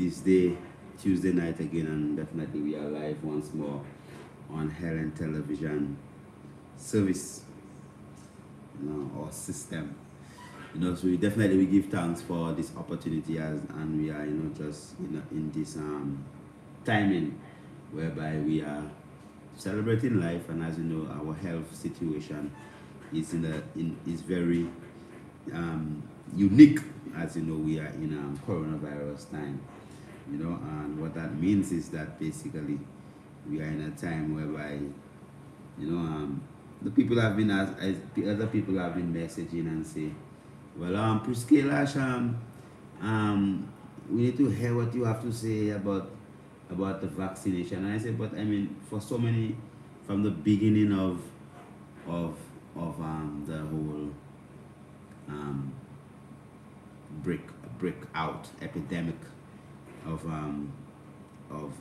this day, Tuesday night again, and definitely we are live once more on Helen Television service, or system. So we give thanks for this opportunity and we are, just in this timing whereby we are celebrating life, and as you know, our health situation is very unique. As you know, we are in coronavirus time, and what that means is that basically we are in a time whereby the people have been as the other people have been messaging and say, well, Priscilla, we need to hear what you have to say about the vaccination. And I said, but I mean, for so many, from the beginning of the whole breakout epidemic of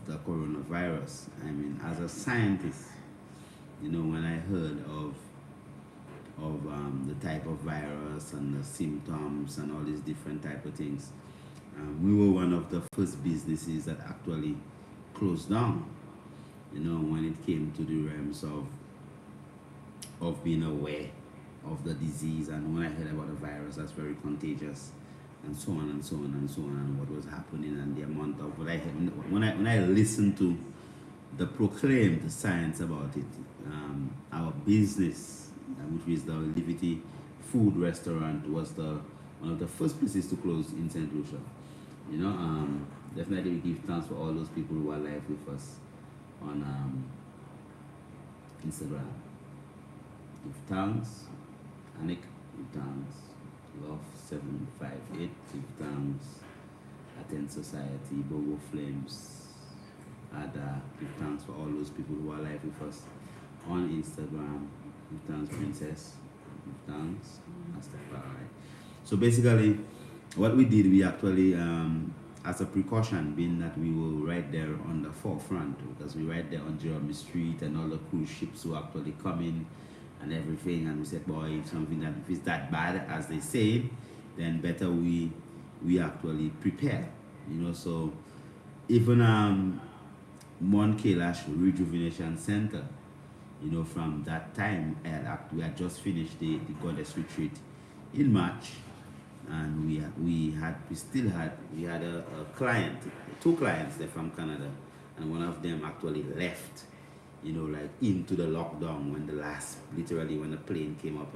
the coronavirus. I mean, as a scientist, when I heard of the type of virus and the symptoms and all these different type of things, we were one of the first businesses that actually closed down. When it came to the realms of being aware of the disease, and when I heard about a virus that's very contagious, and so on and so on and so on, and what was happening and the amount of what I had when I listened to the proclaimed science about it, our business, which is the Livity food restaurant, was one of the first places to close in St. Lucia. Definitely we give thanks for all those people who are live with us on Instagram. Give thanks, Anik, give thanks, Love 758, give thanks, Attend Society, Bogo Flames, Ada, give thanks for all those people who are live with us on Instagram. Give thanks, Princess, give thanks, Rastafari. So basically, what we did, we actually, as a precaution, being that we were right there on the forefront, because we right there on Jeremy Street and all the cruise ships who actually come in and everything, and we said, boy, if something that if it's that bad as they say, then better we actually prepare. So even Mount Kailash Rejuvenation Center, from that time, we had just finished the Goddess Retreat in March, and we had a client, two clients there from Canada, and one of them actually left, into the lockdown when when the plane came up,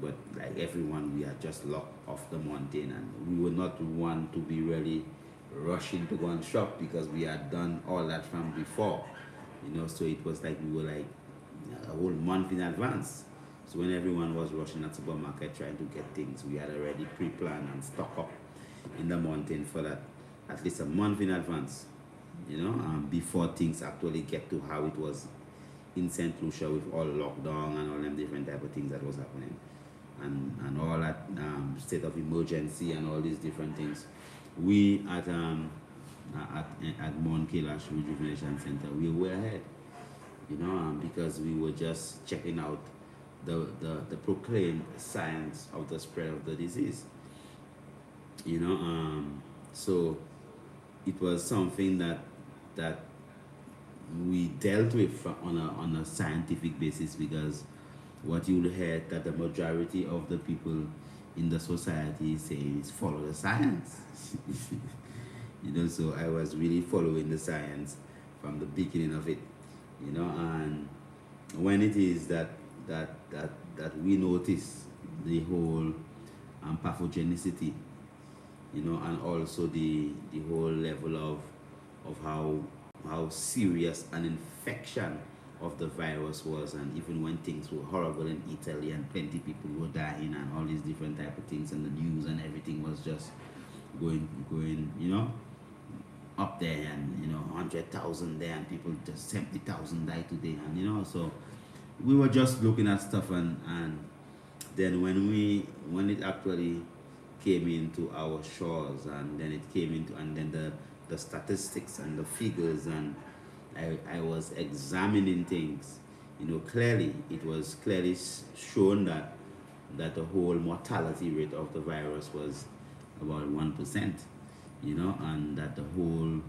but like everyone, we had just locked off the mountain, and we would not want to be really rushing to go and shop because we had done all that from before, so it was like we were like a whole month in advance. So when everyone was rushing at supermarket trying to get things, we had already pre-planned and stock up in the mountain for that at least a month in advance, before things actually get to how it was in St. Lucia with all lockdown and all them different type of things that was happening, and all that state of emergency and all these different things. We at Mount Kailash Rejuvenation Center, we were ahead, because we were just checking out the proclaimed science of the spread of the disease. So it was something that we dealt with on a scientific basis, because what you heard that the majority of the people in the society say is follow the science. So I was really following the science from the beginning of it, and when it is that we notice the whole pathogenicity, and also the whole level of how serious an infection of the virus was, and even when things were horrible in Italy and plenty people were dying and all these different type of things, and the news and everything was just going up there, and 100,000 there, and people just 70,000 died today, and so we were just looking at stuff, and then when it actually came into our shores, and then it came into, and then the statistics and the figures, and I was examining things, clearly it was clearly shown that the whole mortality rate of the virus was about 1%, and that the whole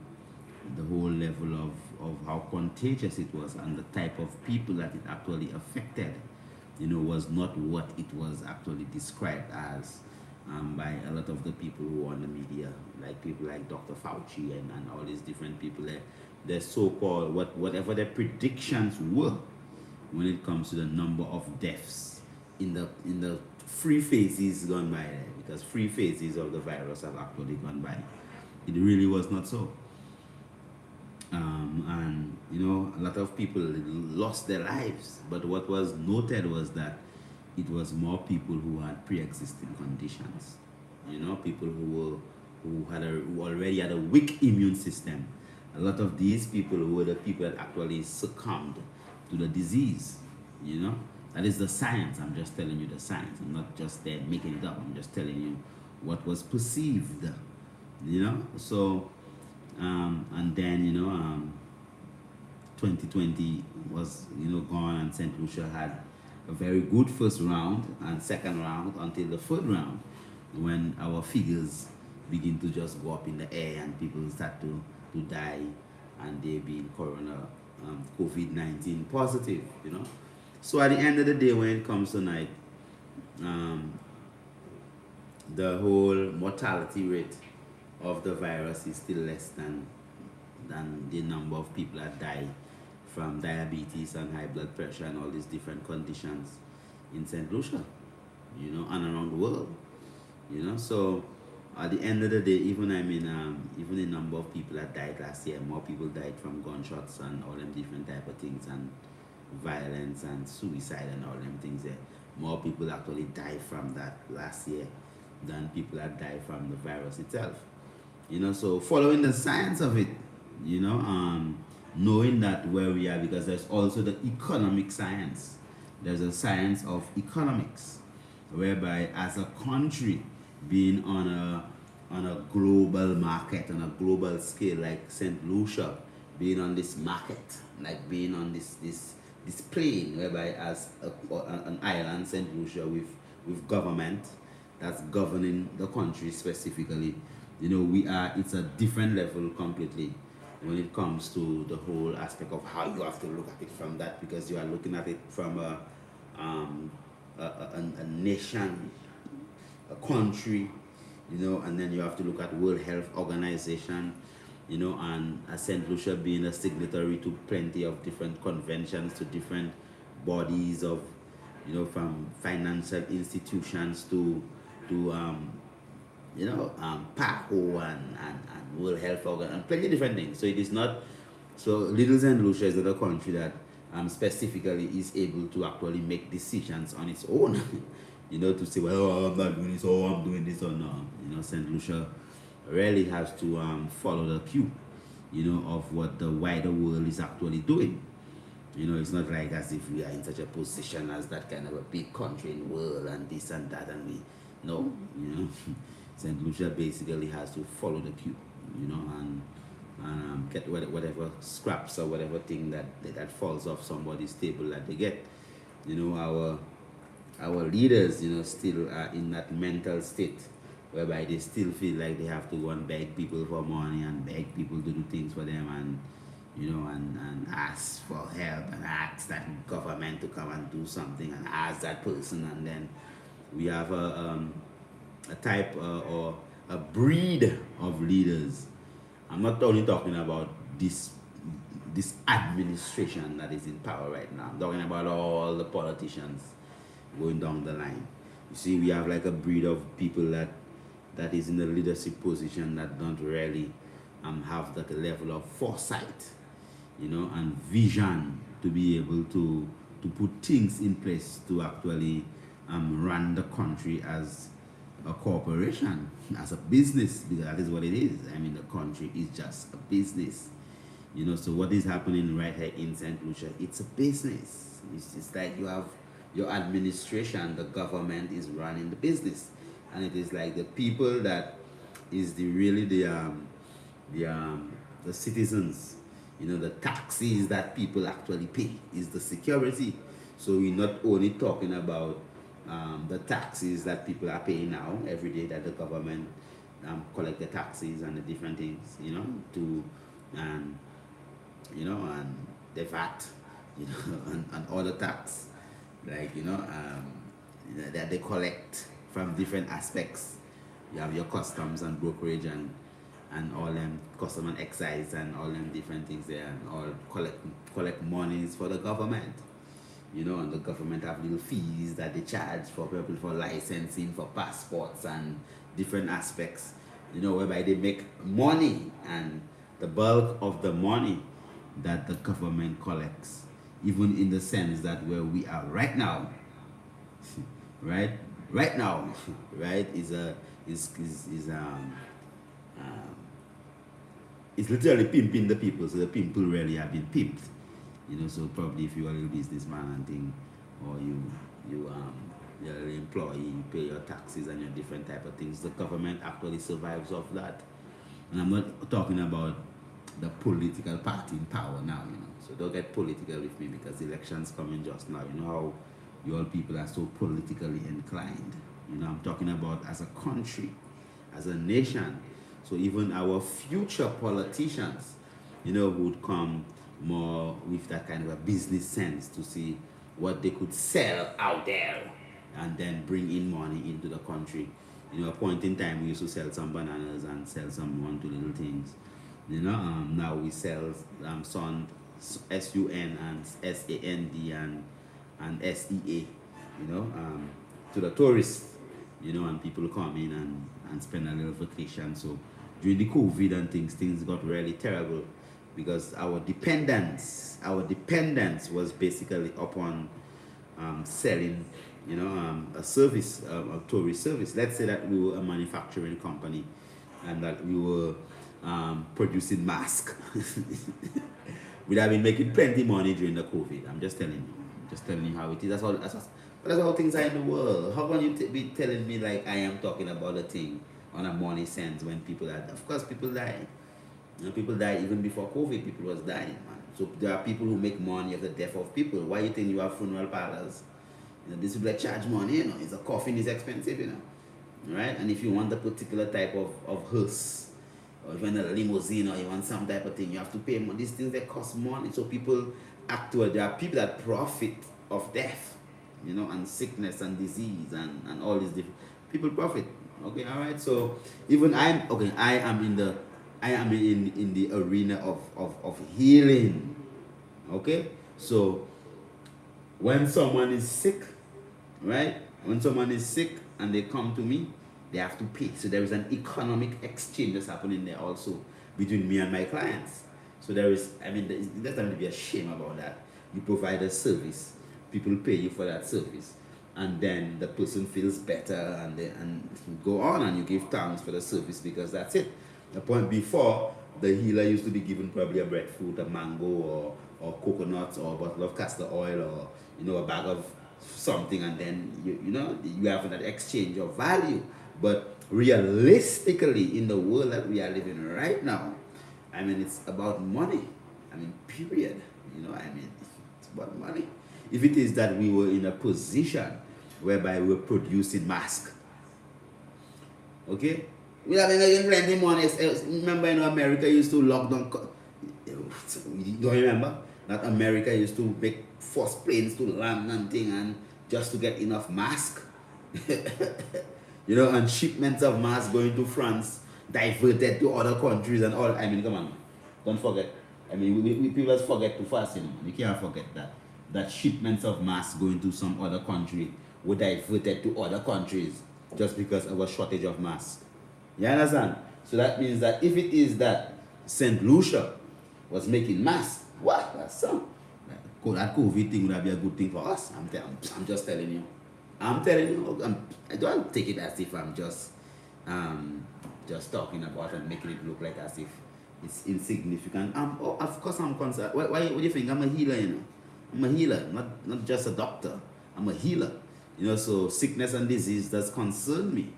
level of how contagious it was and the type of people that it actually affected, was not what it was actually described as, by a lot of the people who are on the media, like people like Dr. Fauci and all these different people. Their so-called whatever their predictions were when it comes to the number of deaths in the three phases gone by there, because three phases of the virus have actually gone by. It really was not so. And a lot of people lost their lives, but what was noted was that it was more people who had pre-existing conditions, people who already had a weak immune system. A lot of these people were the people that actually succumbed to the disease. That is the science. I'm just telling you the science. I'm not just there making it up. I'm just telling you what was perceived. So and then 2020 was gone, and St. Lucia had a very good first round and second round until the third round, when our figures begin to just go up in the air and people start to die, and they being COVID-19 positive. So at the end of the day, when it comes to night, the whole mortality rate of the virus is still less than the number of people that die from diabetes and high blood pressure and all these different conditions in St. Lucia, and around the world. So at the end of the day, even the number of people that died last year, more people died from gunshots and all them different type of things, and violence and suicide and all them things there. More people actually died from that last year than people that died from the virus itself. So following the science of it, knowing that where we are, because there's also the economic science. There's a science of economics, whereby as a country being on a global market, on a global scale, like St. Lucia being on this market, like being on this plane, whereby as an island, St. Lucia, with government that's governing the country specifically, it's a different level completely when it comes to the whole aspect of how you have to look at it from that, because you are looking at it from a nation, a country, and then you have to look at World Health Organization, and St. Lucia being a signatory to plenty of different conventions, to different bodies of, from financial institutions to PAHO and World Health Organization, and plenty of different things. So it is not, so Little St. Lucia is not a country that specifically is able to actually make decisions on its own, to say, well, I'm not doing this, or I'm doing this, or no. St. Lucia really has to follow the cue, of what the wider world is actually doing. It's not like as if we are in such a position as that kind of a big country in the world and this and that, and we, no, St. Lucia basically has to follow the cue, and get whatever scraps or whatever thing that falls off somebody's table that they get. Our leaders, still are in that mental state whereby they still feel like they have to go and beg people for money and beg people to do things for them, and and ask for help and ask that government to come and do something and ask that person, and then we have a type or a breed of leaders. I'm not only talking about this administration that is in power right now. I'm talking about all the politicians going down the line. You see, we have like a breed of people that is in the leadership position that don't really have that level of foresight, and vision to be able to put things in place to actually run the country as a corporation, as a business, because that is what it is. The country is just a business. So what is happening right here in St. Lucia, it's a business. It's like you have your administration, the government is running the business, and it is like the people that is the citizens, the taxes that people actually pay is the security. So we're not only talking about the taxes that people are paying now every day, that the government collect the taxes and the different things, to and and the VAT, and all the tax, like that they collect from different aspects. You have your customs and brokerage and all them custom and excise and all them different things there, and all collect monies for the government. And the government have little fees that they charge for people for licensing, for passports and different aspects, whereby they make money, and the bulk of the money that the government collects, even in the sense that where we are right now, right, right now, right, um, is literally pimping the people. So the people really have been pimped. So probably if you're a little businessman and thing, or you're an employee, you pay your taxes and your different type of things. The government actually survives off that. And I'm not talking about the political party in power now. So don't get political with me, because the elections coming just now. You know how you all people are so politically inclined. I'm talking about as a country, as a nation. So even our future politicians, would come more with that kind of a business sense to see what they could sell out there and then bring in money into the country. A point in time we used to sell some bananas and sell some one, two little things. Now we sell sun, SUN and SAND and SEA, to the tourists, and people come in and spend a little vacation. So during the COVID and things got really terrible, because our dependence was basically upon selling, a service, a tourist service. Let's say that we were a manufacturing company and that we were producing masks. We'd have been making plenty money during the COVID. I'm just telling you how it is. That's how things are in the world. How can you be telling me like I am talking about a thing on a money sense when people are? Of course, people die. People died even before COVID. People was dying, man. So there are people who make money of the death of people. Why you think you have funeral parlors? This people that charge money. It's a coffin is expensive, right? And if you want a particular type of hearse, or if you want a limousine, or you want some type of thing, you have to pay money. These things that cost money. So people there are people that profit of death, and sickness and disease and all these different people profit. Okay, all right. So even I am in the arena of healing. Okay? So when someone is sick, right? When someone is sick and they come to me, they have to pay. So there is an economic exchange that's happening there also between me and my clients. So there's nothing to be ashamed about that. You provide a service, people pay you for that service, and then the person feels better, and go on, and you give thanks for the service, because that's it. The point before, the healer used to be given probably a breadfruit, a mango, or coconuts, or a bottle of castor oil, or a bag of something, and then you have that exchange of value. But realistically, in the world that we are living right now, it's about money. Period. It's about money. If it is that we were in a position whereby we're producing masks, okay, we have been making plenty money. Remember, America used to lock down. Don't you remember that America used to make force planes to land and thing, and just to get enough masks, and shipments of masks going to France, diverted to other countries and all. Come on, don't forget. We people just forget too fast. We can't forget that shipments of masks going to some other country were diverted to other countries just because of a shortage of masks. You understand? So that means that if it is that St. Lucia was making masks, what? That's some. That COVID thing would be a good thing for us. I'm just telling you. I'm telling you. I don't take it as if I'm just talking about and making it look like as if it's insignificant. Of course I'm concerned. What do you think? I'm a healer, I'm a healer, not just a doctor. I'm a healer. So sickness and disease does concern me.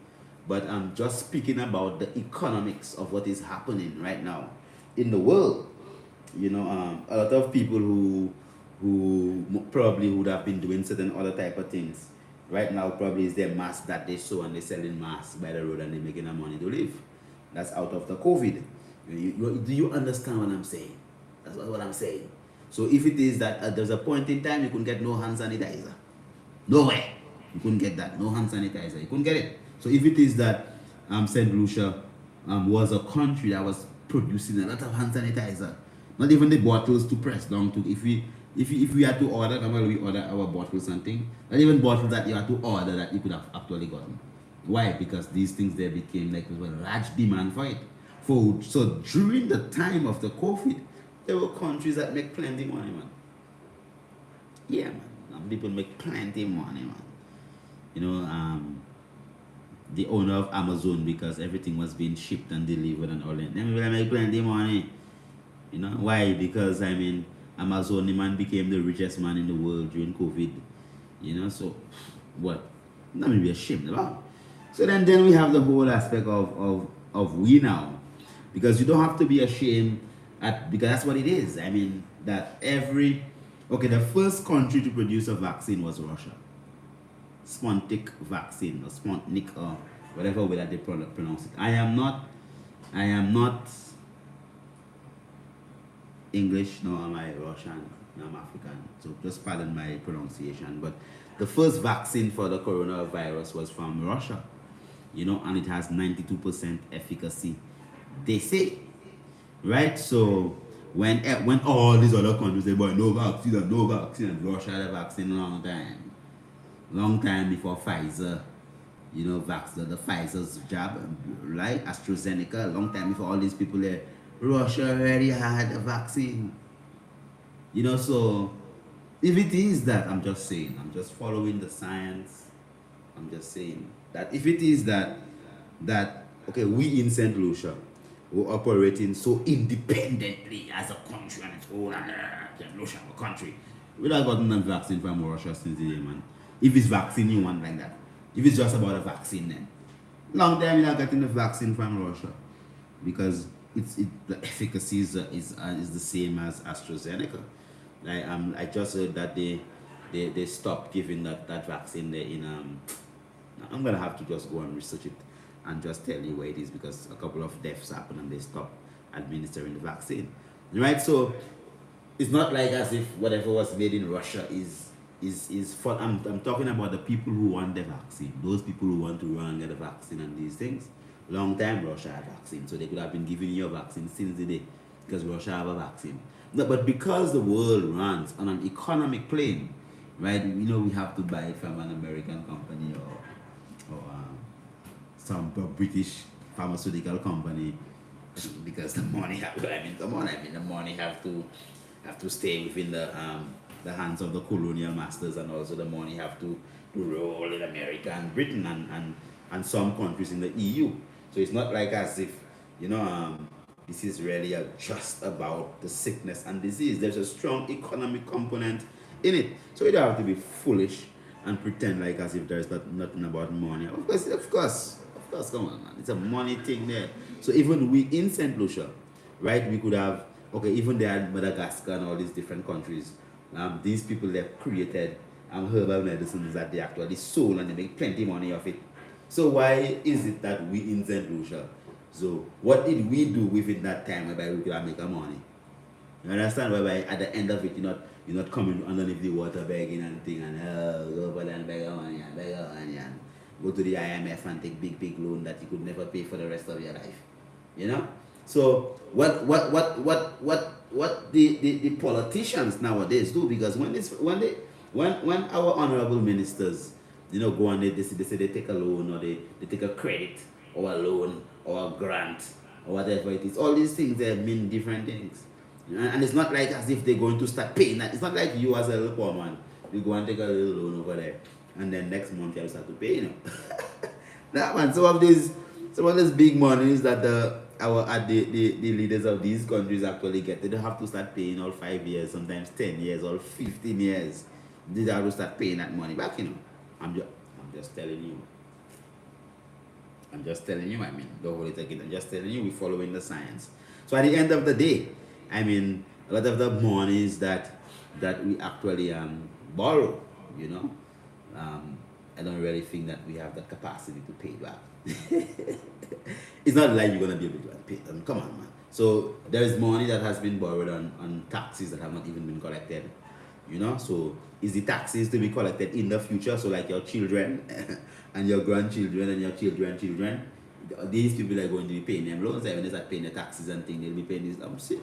But I'm just speaking about the economics of what is happening right now in the world. A lot of people who probably would have been doing certain other type of things right now probably is their mask that they sew, and they're selling masks by the road, and they're making their money to live. That's out of the COVID. Do you understand what I'm saying? That's what I'm saying. So if it is that there's a point in time you couldn't get no hand sanitizer, no way, you couldn't get that, no hand sanitizer, you couldn't get it. So if it is that St. Lucia was a country that was producing a lot of hand sanitizer, not even the bottles to press down to. If we had to order, normally we order our bottles and things. Not even bottles that you had to order that you could have actually gotten. Why? Because these things there became like there was a large demand for it. So during the time of the COVID, there were countries that make plenty money, man. Yeah, man. People make plenty money, man. You know, the owner of Amazon, because everything was being shipped and delivered and all that. Them will make plenty money. You know why? Because I mean, Amazon the man became the richest man in the world during COVID. You know, so what? Not me be ashamed about. So then we have the whole aspect of we now, because you don't have to be ashamed at, because that's what it is. I mean that the first country to produce a vaccine was Russia. Sputnik vaccine or Sputnik or whatever way that they pronounce it. I am not English, nor am I Russian, nor am I African. So just pardon my pronunciation. But the first vaccine for the coronavirus was from Russia, you know, and it has 92% efficacy, they say. Right? So when all these other countries say, boy, no vaccine, and Russia had a vaccine long time before Pfizer, you know, the Pfizer's jab, right? AstraZeneca, long time before all these people there, Russia already had a vaccine. You know, so if it is that, I'm just saying, I'm just following the science. I'm just saying that if it is that okay, we in St. Lucia, we're operating so independently as a country on its own, and St. Lucia, a country, we have gotten a vaccine from Russia since the day, man. If it's vaccine you want like that, if it's just about a vaccine, then long time you're not getting the vaccine from Russia, because the efficacy is the same as AstraZeneca. I just heard that they stopped giving that vaccine there in I'm gonna have to just go and research it and just tell you where it is, because a couple of deaths happened and they stopped administering the vaccine. Right? So it's not like as if whatever was made in Russia is for. I'm talking about the people who want the vaccine. Those people who want to run and get a vaccine and these things. Long time Russia had vaccine, so they could have been giving you a vaccine since the day, because Russia have a vaccine. No, but because the world runs on an economic plane, right? You know, we have to buy it from an American company or some British pharmaceutical company, because the money the money have to stay within the hands of the colonial masters, and also the money have to roll in America and Britain and some countries in the EU. So it's not like as if, you know, this is really just about the sickness and disease. There's a strong economic component in it. So you don't have to be foolish and pretend like as if there's nothing about money. Of course, come on, man. It's a money thing there. So even we in St. Lucia, right, we could have, even there in Madagascar and all these different countries, these people, they've created herbal medicines that they actually sold and they make plenty money of it. So why is it that we in St. Lucia, so what did we do within that time whereby we could make our money? You understand? Whereby at the end of it, you're not coming underneath the water begging and thing and go over there and beg money and go to the IMF and take big loan that you could never pay for the rest of your life. You know? So what the politicians nowadays do, because when our honorable ministers, you know, go and they say they take a loan, or they take a credit or a loan or a grant or whatever it is, all these things, they mean different things. And it's not like as if they're going to start paying that. It's not like you as a little poor man, you go and take a little loan over there, and then next month you have to start to pay, you know. That man, some of these big monies that the leaders of these countries actually get, they don't have to start paying all 5 years, sometimes 10 years, or 15 years. They have to start paying that money back, you know. I'm just telling you. I mean, don't hold it again. I'm just telling you, we're following the science. So at the end of the day, I mean, a lot of the monies that we actually borrow, you know, I don't really think that we have the capacity to pay back. It's not like you're gonna be able to pay them. Come on, man. So there is money that has been borrowed on taxes that have not even been collected. So is the taxes to be collected in the future? So like your children and your grandchildren and your children, these people are going to be paying them loans. When they start paying the taxes and things, they'll be paying this. I'm saying,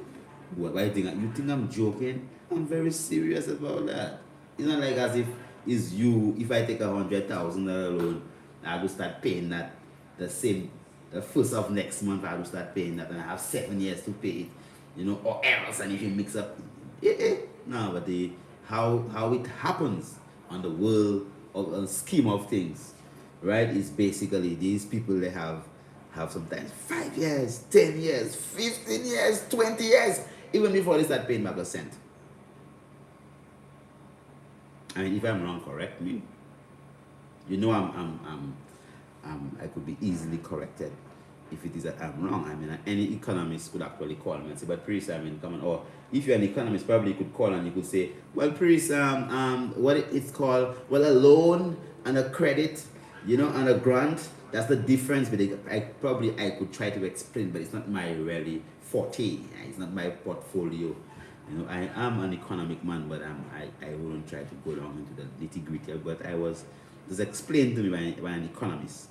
why you think I'm joking? I'm very serious about that. It's not like as if it's you. If I take $100,000 loan, I will start paying that the first of next month. I will start paying that, and I have 7 years to pay it. Or else, and if you mix up, no, but how it happens on the world of a scheme of things, right? Is basically these people, they have sometimes 5 years, 10 years, 15 years, 20 years, even before they start paying back a cent. I mean, if I'm wrong, correct me. I could be easily corrected if it is that I'm wrong. I mean, any economist could actually call me and say, but Priest, I mean, come on. Or if you're an economist, probably you could call and you could say, well, Priest, what it's called, well, a loan and a credit, and a grant, that's the difference. But I could try to explain, but it's not my really forte. It's not my portfolio. I am an economic man, but I wouldn't try to go down into the nitty-gritty. But it was explained to me by an economist,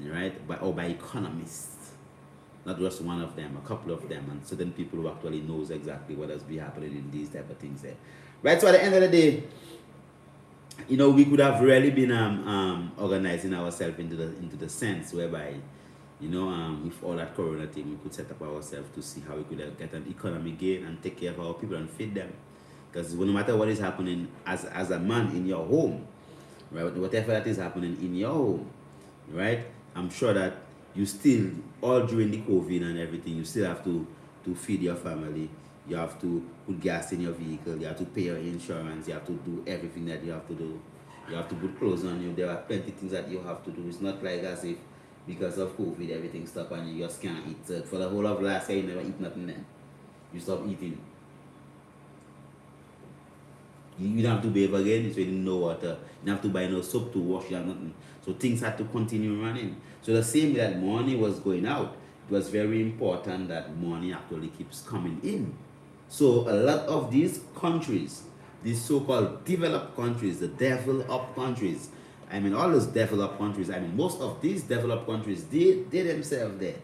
right? By economists, not just one of them, a couple of them, and certain people who actually knows exactly what has been happening in these type of things there, right? So at the end of the day, we could have really been organizing ourselves into the sense whereby, with all that corona thing, we could set up ourselves to see how we could get an economic gain and take care of our people and feed them. Because no matter what is happening as a man in your home, right, whatever that is happening in your home, right, I'm sure that you still, all during the COVID and everything, you still have to feed your family. You have to put gas in your vehicle. You have to pay your insurance. You have to do everything that you have to do. You have to put clothes on you. There are plenty of things that you have to do. It's not like as if because of COVID everything stopped and you just can't eat. So for the whole of last year, you never eat nothing then. You stop eating. You don't have to bathe again, so you didn't know water. You don't have to buy no soap to wash, you have nothing. So things had to continue running. So the same way that money was going out, it was very important that money actually keeps coming in. So a lot of these countries, these so-called developed countries, the developed countries, I mean all those developed countries, I mean most of these developed countries, they themselves there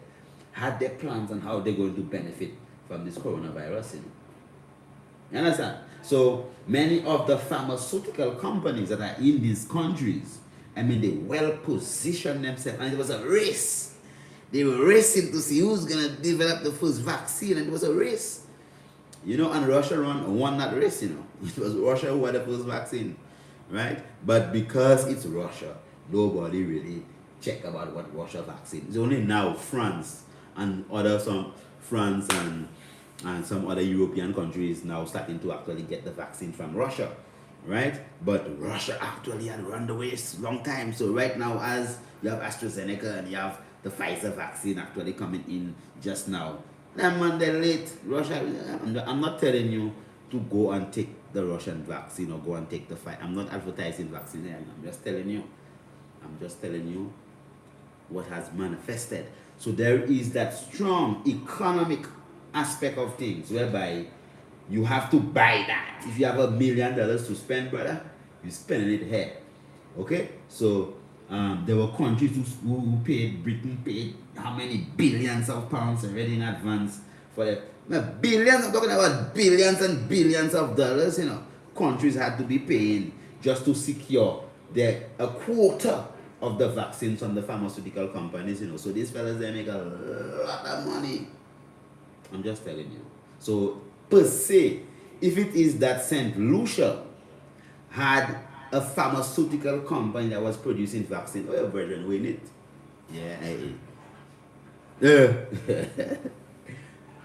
had their plans on how they're going to benefit from this coronavirus. You understand? So many of the pharmaceutical companies that are in these countries, I mean, they well positioned themselves, and it was a race. They were racing to see who's gonna develop the first vaccine, and it was a race. And Russia won that race. It was Russia who had the first vaccine, right? But because it's Russia, nobody really check about what Russia vaccine. It's only now France and France and some other European countries now starting to actually get the vaccine from Russia, right? But Russia actually had run the race long time. So right now, as you have AstraZeneca and you have the Pfizer vaccine actually coming in just now, man, they're late. Russia, I'm not telling you to go and take the Russian vaccine or go and take the Pfizer. I'm not advertising vaccine. I'm just telling you what has manifested. So there is that strong economic aspect of things whereby you have to buy that. If you have $1 million to spend, brother, you're spending it here. Okay? So there were countries who paid, Britain paid how many billions of pounds already in advance for that. Now, billions, I'm talking about billions and billions of dollars, countries had to be paying just to secure a quota of the vaccines from the pharmaceutical companies, So these fellas, they make a lot of money. I'm just telling you. So, per se, if it is that St. Lucia had a pharmaceutical company that was producing vaccine, oh, your brethren win it. Yeah.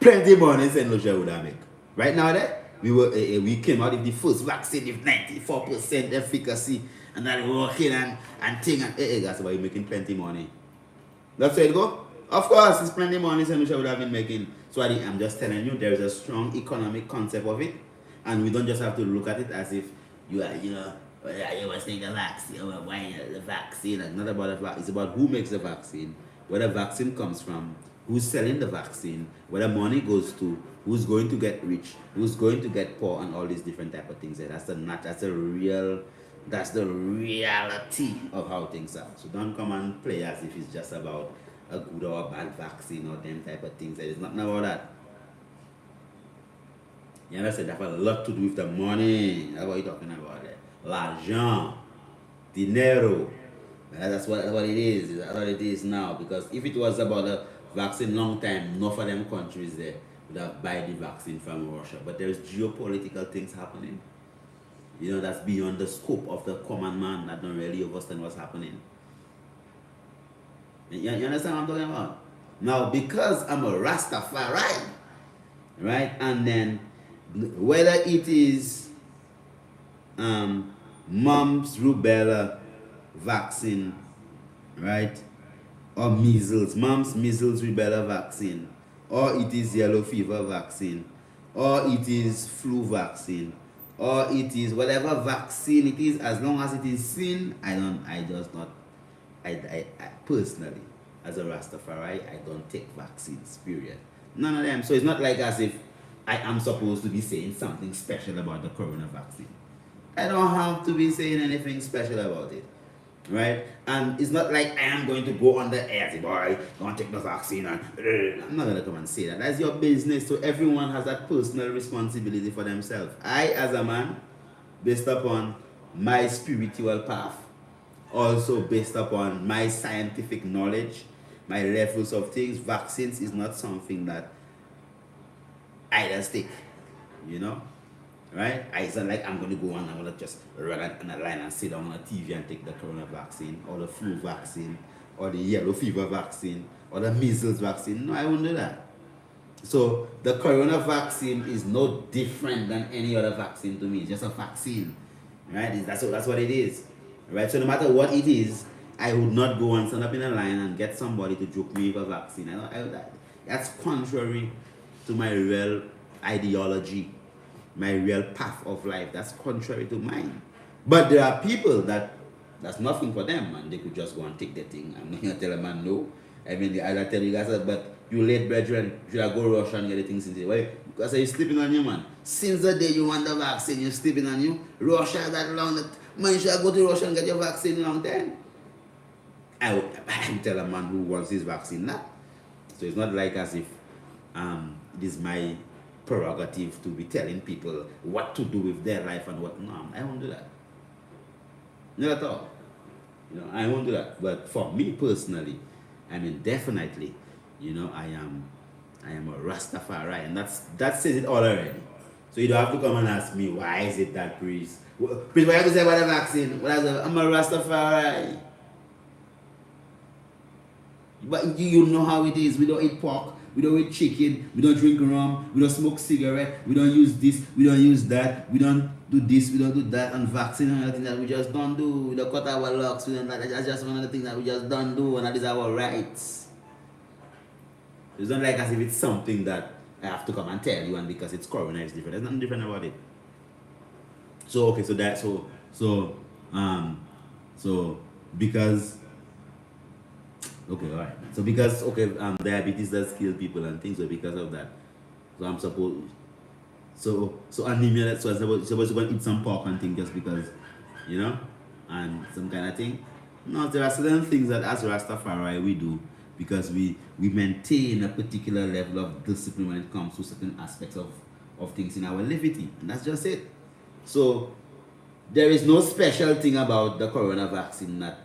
Plenty money St. Lucia would have make. Right now, we came out with the first vaccine with 94% efficacy, and that working and thing, and that's why you're making plenty money. That's where it go. Of course, it's plenty money St. Lucia would have been making. So I'm just telling you, there is a strong economic concept of it, and we don't just have to look at it as if you are, Well, yeah, you must take the vaccine. Well, why the vaccine? It's not about the vaccine. It's about who makes the vaccine, where the vaccine comes from, who's selling the vaccine, where the money goes to, who's going to get rich, who's going to get poor, and all these different type of things. That's the reality of how things are. So don't come and play as if it's just about a good or a bad vaccine or them type of things. It's nothing about that. You understand? That has a lot to do with the money. That's what you're talking about there. L'argent, dinero. That's what it is. That's what it is now. Because if it was about a vaccine long time, enough of them countries there would have buy the vaccine from Russia. But there's geopolitical things happening. That's beyond the scope of the common man that don't really understand what's happening. You understand what I'm talking about? Now, because I'm a Rastafari, right? And then whether it is mumps, rubella vaccine, right? Or mumps, measles, rubella vaccine, or it is yellow fever vaccine, or it is flu vaccine, or it is whatever vaccine it is, as long as it is seen, I personally, as a Rastafari, I don't take vaccines, period. None of them. So it's not like as if I am supposed to be saying something special about the corona vaccine. I don't have to be saying anything special about it. Right? And it's not like I am going to go on the air and say, boy, don't take the vaccine. And I'm not going to come and say that. That's your business. So everyone has that personal responsibility for themselves. I, as a man, based upon my spiritual path, also based upon my scientific knowledge, my levels of things, vaccines is not something that I just take, right? It's not like I'm going to go on, I'm going to just run on a line and sit down on a TV and take the corona vaccine, or the flu vaccine, or the yellow fever vaccine, or the measles vaccine. No, I won't do that. So the corona vaccine is no different than any other vaccine to me. It's just a vaccine, right? That's what it is, right? So no matter what it is, I would not go and stand up in a line and get somebody to joke me with a vaccine. That's contrary to my real ideology, my real path of life. That's contrary to mine. But there are people that's nothing for them, and they could just go and take the thing. I'm not going to tell a man no. I mean, I tell you guys that, but you late brethren, should I go rush and get the things since why? Because you're sleeping on you, man. Since the day you want the vaccine, you're sleeping on you. Russia that long, that man, you should go to Russia and get your vaccine long time. I would tell a man who wants his vaccine that. So it's not like as if it is my prerogative to be telling people what to do with their life and what. No, I won't do that. Not at all. I won't do that. But for me personally, I mean, definitely, I am a Rastafari, and that says it all already. So you don't have to come and ask me why is it that priest. Priest, what you have to say about the vaccine? I'm a Rastafari. But you know how it is. We don't eat pork, we don't eat chicken, we don't drink rum, we don't smoke cigarette, we don't use this, we don't use that, we don't do this, we don't do that, and vaccine and everything that we just don't do. We don't cut our locks, that's just one of the things that we just don't do, and that is our rights. It's not like as if it's something that I have to come and tell you, and because it's corona, it's different. There's nothing different about it. So okay, because okay, all right. So because diabetes does kill people and things, so because of that, so I'm supposed, so anemia. That's why I'm supposed to go and eat some pork and things just because, and some kind of thing. No, there are certain things that as Rastafari we do because we maintain a particular level of discipline when it comes to certain aspects of things in our livity, and that's just it. So there is no special thing about the corona vaccine that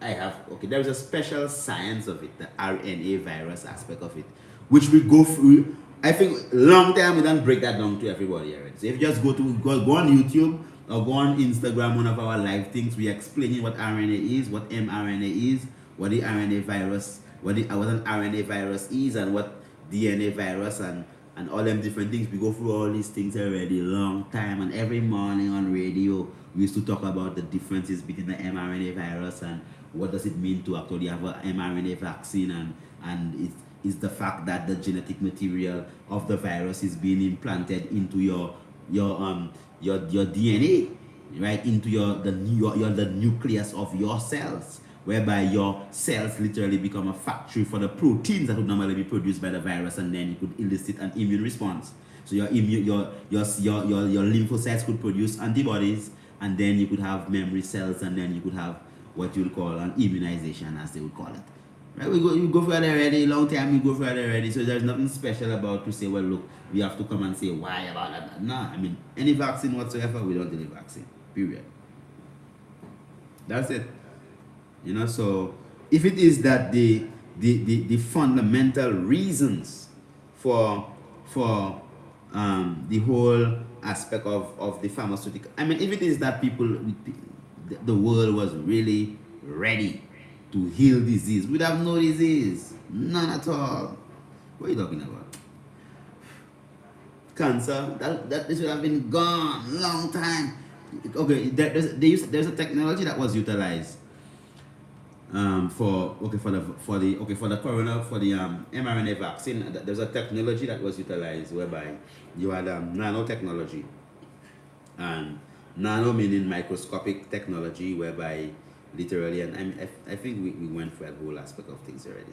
I have. Okay, there is a special science of it, the RNA virus aspect of it, which we go through. I think long time we don't break that down to everybody already. So if you just go on YouTube or go on Instagram, one of our live things, we explaining what RNA is, what mRNA is, what the RNA virus, what an RNA virus is, and what DNA virus and all them different things. We go through all these things already long time, and every morning on radio we used to talk about the differences between the mRNA virus and what does it mean to actually have an mRNA vaccine, and it's the fact that the genetic material of the virus is being implanted into your DNA, right, into the nucleus of your cells, whereby your cells literally become a factory for the proteins that would normally be produced by the virus, and then you could elicit an immune response. So your lymphocytes could produce antibodies, and then you could have memory cells, and then you could have what you would call an immunization, as they would call it. Right? You go for it already, long time you go for it already. So there's nothing special about to say, well, look, we have to come and say why about that. No, I mean, any vaccine whatsoever, we don't delay vaccine. Period. That's it. So if it is that the fundamental reasons for the whole aspect of the pharmaceutical, I mean, if it is that the world was really ready to heal disease, we'd have no disease, none at all. What are you talking about? Cancer, that this would have been gone long time. Okay, there's a technology that was utilized for the mRNA vaccine. There's a technology that was utilized whereby you had nanotechnology, and nano meaning microscopic technology, whereby literally, and I think we went through that whole aspect of things already,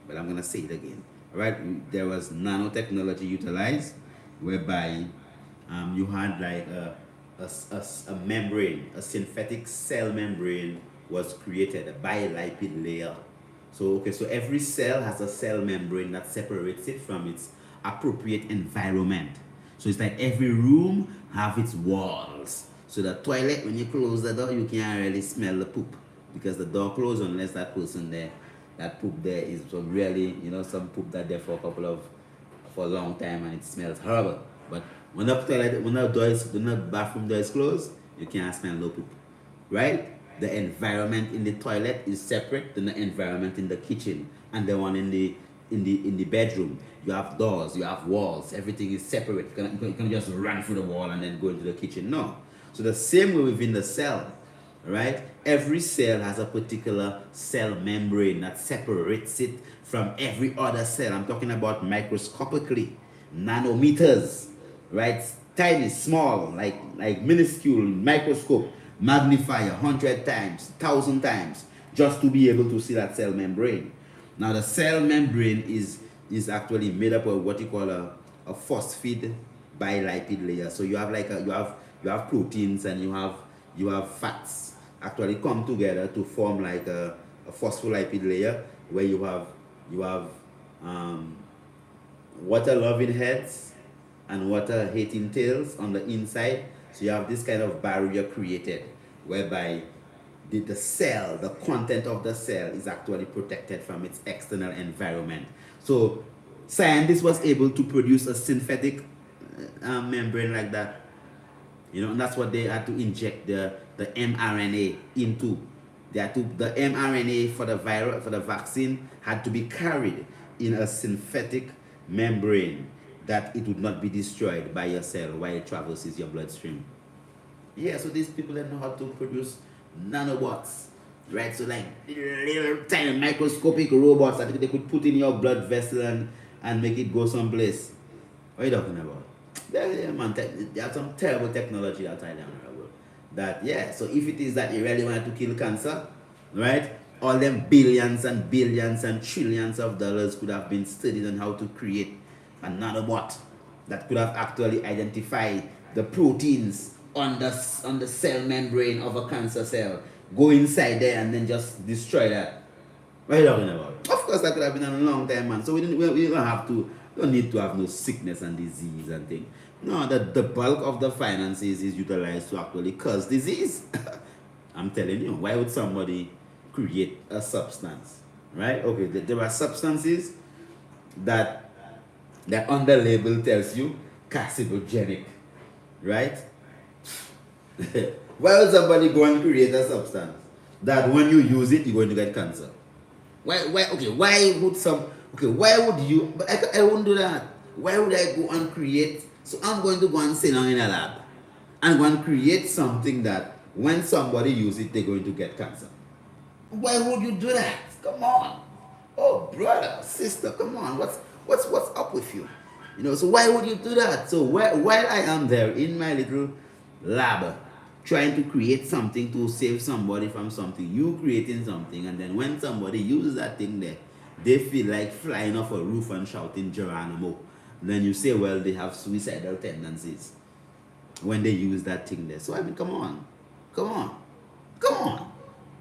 but I'm gonna say it again. All right, there was nanotechnology utilized, whereby you had like a membrane, a synthetic cell membrane was created, a bilipid layer. So every cell has a cell membrane that separates it from its appropriate environment. So it's like every room have its walls. So the toilet, when you close the door, you can't really smell the poop, because the door closed unless that person there, that poop there is some really, some poop that there for a long time, and it smells horrible. But when the bathroom door is closed, you can't smell no poop, right? The environment in the toilet is separate than the environment in the kitchen, and the one in the bedroom. You have doors, you have walls, everything is separate. You can just run through the wall and then go into the kitchen. No. So the same way within the cell, right? Every cell has a particular cell membrane that separates it from every other cell. I'm talking about microscopically, nanometers, right? Tiny, small, like minuscule microscope, magnify 100 times, 1,000 times, just to be able to see that cell membrane. Now the cell membrane is actually made up of what you call a phosphid bilipid layer. So you have you have proteins, and you have fats actually come together to form like a phospholipid layer, where you have water loving heads and water hating tails on the inside. So you have this kind of barrier created, whereby the cell, the content of the cell, is actually protected from its external environment. So scientists was able to produce a synthetic membrane like that, and that's what they had to inject the mRNA into. The mRNA for the vaccine had to be carried in a synthetic membrane, that it would not be destroyed by your cell while it traverses your bloodstream. Yeah, so these people that know how to produce nanobots, right? So like little tiny microscopic robots that they could put in your blood vessel and make it go someplace. What are you talking about? They have some terrible technology outside there. So if it is that you really want to kill cancer, right? All them billions and billions and trillions of dollars could have been studied on how to create a nanobot that could have actually identified the proteins on the cell membrane of a cancer cell, go inside there and then just destroy that. What are you talking about? Of course, that could have been a long time, man. So we don't need to have no sickness and disease and thing. No, the bulk of the finances is utilized to actually cause disease. I'm telling you, why would somebody create a substance, right? Okay, there are substances that on the label tells you carcinogenic, right? Why would somebody go and create a substance that when you use it, you're going to get cancer? Why would you? But I won't do that. Why would I go and create? So I'm going to go and sit down in a lab and go and create something that when somebody uses it, they're going to get cancer. Why would you do that? Come on. Oh, brother, sister, come on. What's up with you? So why would you do that? So while I am there in my little lab, trying to create something to save somebody from something. You creating something, and then when somebody uses that thing there, they feel like flying off a roof and shouting Geronimo. Then you say, well, they have suicidal tendencies when they use that thing there. So I mean, come on.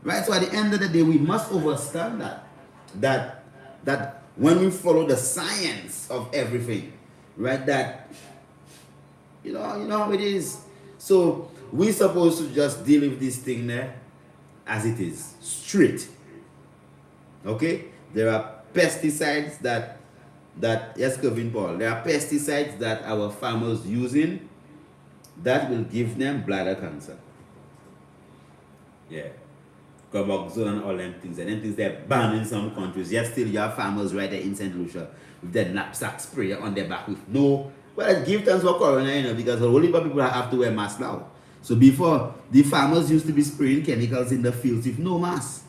Right? So at the end of the day, we must understand that when we follow the science of everything, right? That you know how it is. So we're supposed to just deal with this thing there as it is, straight. Okay? There are pesticides that yes, Kevin Paul, there are pesticides that our farmers using that will give them bladder cancer. Yeah. Carboxyl and all them things. And them things they're banned in some countries. Yet still you have farmers right there in St. Lucia with their knapsack sprayer on their back with no. Well, give thanks for corona, you know, because a whole heap of people have to wear masks now. So before, the farmers used to be spraying chemicals in the fields with no mask.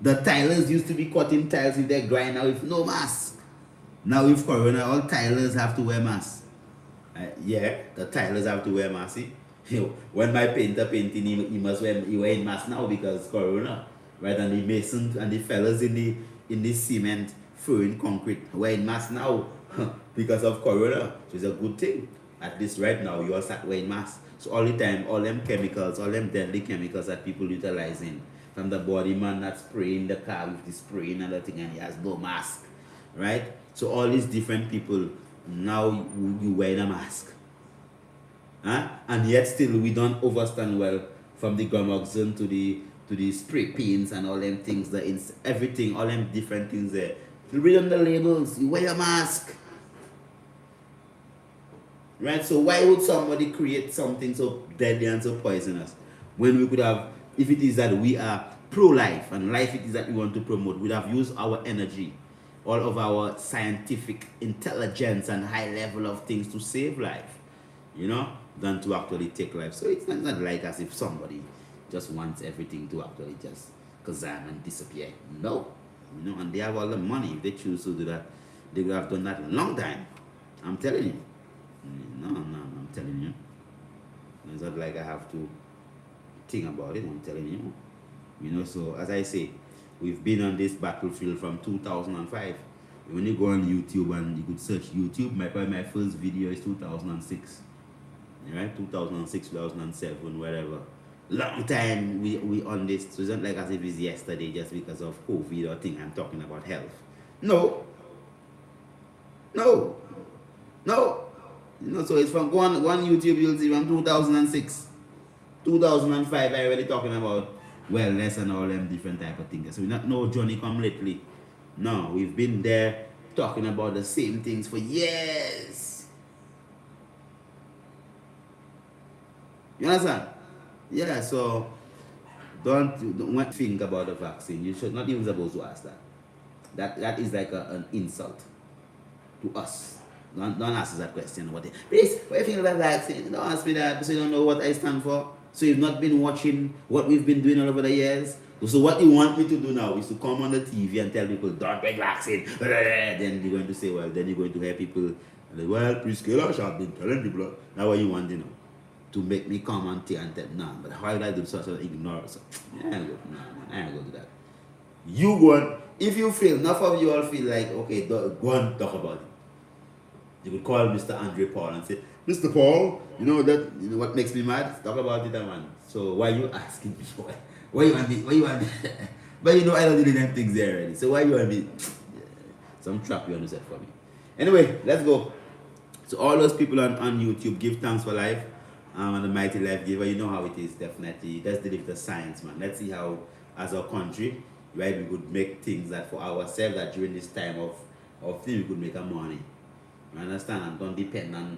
The tilers used to be cutting tiles with their grinder with no mask. Now with corona, all tilers have to wear masks. Yeah, the tilers have to wear masks. See? When my painter painting, he wearing mask now because corona, right? And the masons and the fellas in the cement throwing concrete wearing mask now because of corona, which is a good thing. At least right now you all start wearing masks. So all the time, all them chemicals, all them deadly chemicals that people utilizing, from the body man that's spraying the car with the spraying and the thing, and he has no mask, right? So all these different people now you wearing a mask. Huh? And yet still we don't understand well, from the gramoxone to the spray paints and all them things, everything, all them different things there. You read on the labels, you wear a mask. Right? So why would somebody create something so deadly and so poisonous when we could have, if it is that we are pro-life and life it is that we want to promote, we'd have used our energy, all of our scientific intelligence and high level of things to save life, you know, than to actually take life. So it's not like as if somebody just wants everything to actually just kazam and disappear. No. You know, and they have all the money. If they choose to do that, they would have done that a long time. I'm telling you. No, I'm telling you. It's not like I have to think about it. I'm telling you. You know, so as I say, we've been on this battlefield from 2005. When you go on YouTube and you could search YouTube, my first video is 2006. Right? 2006, 2007, whatever. Long time we on this. So it's not like as if it's yesterday just because of COVID or thing. I'm talking about health. No. You know, so it's from one YouTube you'll see from 2006. 2005 I already talking about wellness and all them different type of things. So we're not no Johnny come lately. No, we've been there talking about the same things for years. You understand? Yeah, so don't think about the vaccine. You should not even supposed to ask that. That is like an insult to us. Don't ask us that question. What do you think of the vaccine? Don't ask me that because you don't know what I stand for. So you've not been watching what we've been doing all over the years. So what you want me to do now is to come on the TV and tell people, don't take vaccine. Then you're going to say, well, then you're going to hear people, well, Priscilla has been telling people. That's what you want, you know, to make me come and tell. No, but how did I do such an ignorance? I ain't going to do that. You go on, if you feel, enough of you all feel like, okay, go and talk about it. You could call Mr. Andre Paul and say, Mr. Paul, you know what makes me mad? Talk about it, man. So why you asking me? Why you want me? But you know I don't do them things there already. So why you want me? Some trap you want to set for me. Anyway, let's go. So all those people on YouTube, give thanks for life. And the mighty life giver, you know how it is, definitely. Let's deal with the science, man. Let's see how, as a country, right, we could make things that for ourselves, that during this time of thing, we could make a money. You understand? And don't depend on